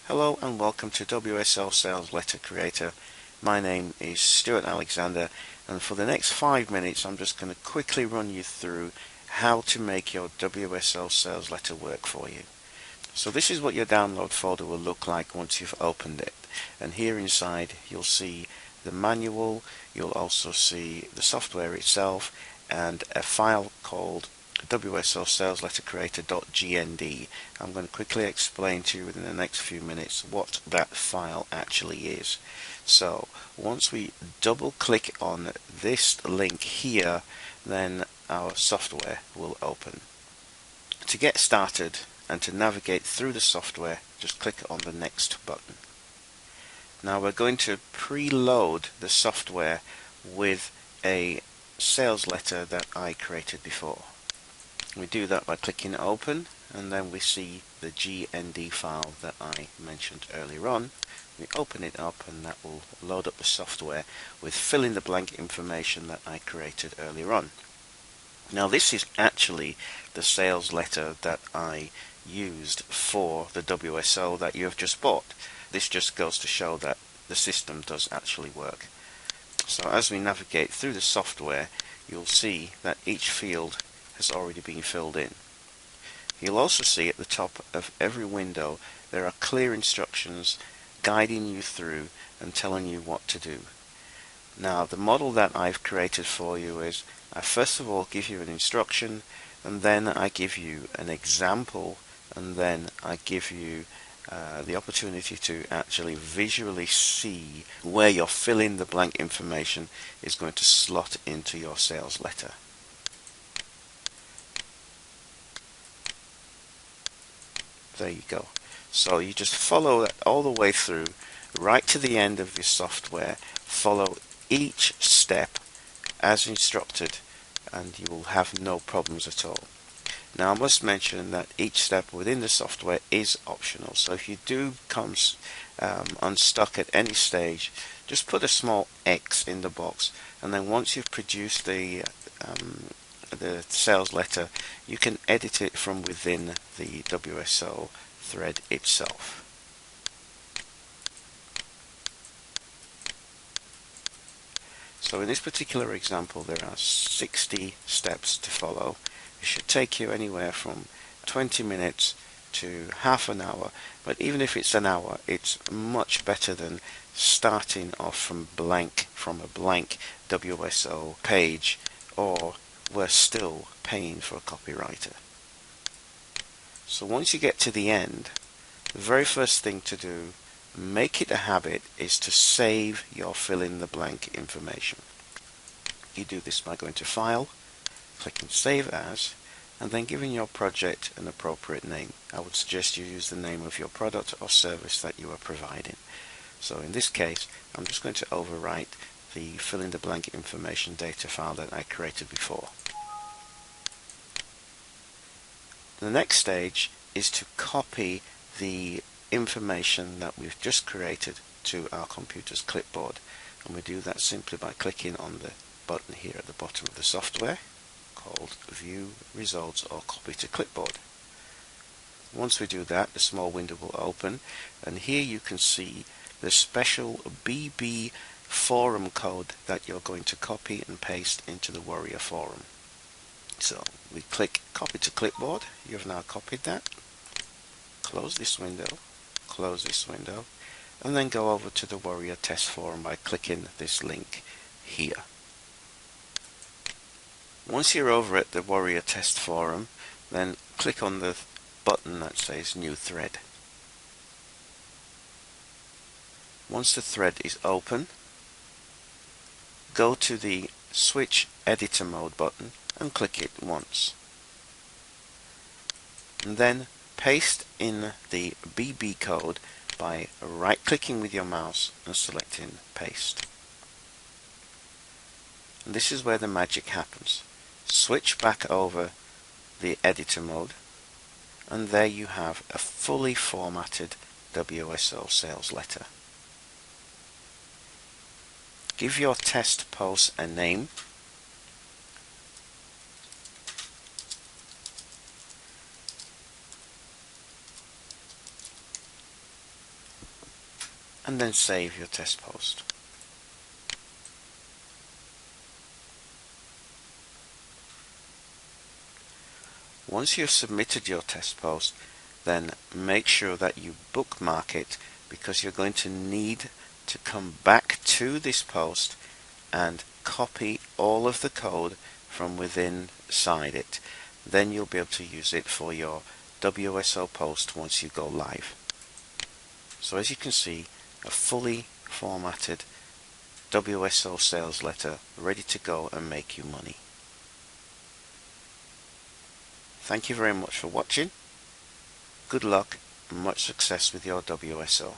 Hello and welcome to WSO Sales Letter Creator. My name is Stuart Alexander, and for the next 5 minutes I'm just going to quickly run you through how to make your WSO sales letter work for you. So this is what your download folder will look like once you've opened it, and here inside you'll see the manual, you'll also see the software itself and a file called WSO Sales Letter Creator.gnd. I'm going to quickly explain to you within the next few minutes what that file actually is. So once we double click on this link here, then our software will open. To get started and to navigate through the software, just click on the next button. Now we're going to preload the software with a sales letter that I created before. We do that by clicking open, and then we see the GND file that I mentioned earlier on. We open it up and that will load up the software with fill in the blank information that I created earlier on. Now this is actually the sales letter that I used for the WSO that you have just bought. This just goes to show that the system does actually work. So as we navigate through the software, you'll see that each field has already been filled in. You'll also see at the top of every window there are clear instructions guiding you through and telling you what to do. Now the model that I've created for you is I first of all give you an instruction, and then I give you an example, and then I give you the opportunity to actually visually see where your fill in the blank information is going to slot into your sales letter. There you go. So you just follow that all the way through, right to the end of your software. Follow each step as instructed, and you will have no problems at all. Now I must mention that each step within the software is optional, so if you do come unstuck at any stage, just put a small X in the box, and then once you've produced the sales letter, you can edit it from within the WSO thread itself. So in this particular example there are 60 steps to follow. It should take you anywhere from 20 minutes to half an hour, but even if it's an hour, it's much better than starting off from a blank WSO page, or we're still paying for a copywriter. So once you get to the end, the very first thing to do, make it a habit, is to save your fill in the blank information. You do this by going to File, clicking Save As, and then giving your project an appropriate name. I would suggest you use the name of your product or service that you are providing. So in this case, I'm just going to overwrite the fill in the blank information data file that I created before. The next stage is to copy the information that we've just created to our computer's clipboard, and we do that simply by clicking on the button here at the bottom of the software called View Results or Copy to Clipboard. Once we do that, the small window will open, and here you can see the special BB forum code that you're going to copy and paste into the Warrior forum. So we click Copy to Clipboard. You've now copied that. Close this window, and then go over to the Warrior Test Forum by clicking this link here. Once you're over at the Warrior Test Forum, then click on the button that says New Thread. Once the thread is open, go to the Switch Editor Mode button and click it once. And then paste in the BB code by right-clicking with your mouse and selecting Paste. And this is where the magic happens. Switch back over the editor mode, and there you have a fully formatted WSO sales letter. Give your test post a name. and then save your test post. Once you've submitted your test post, then make sure that you bookmark it, because you're going to need to come back to this post and copy all of the code from within inside it. Then you'll be able to use it for your WSO post once you go live. So as you can see, a fully formatted WSO sales letter ready to go and make you money. Thank you very much for watching. Good luck and much success with your WSO.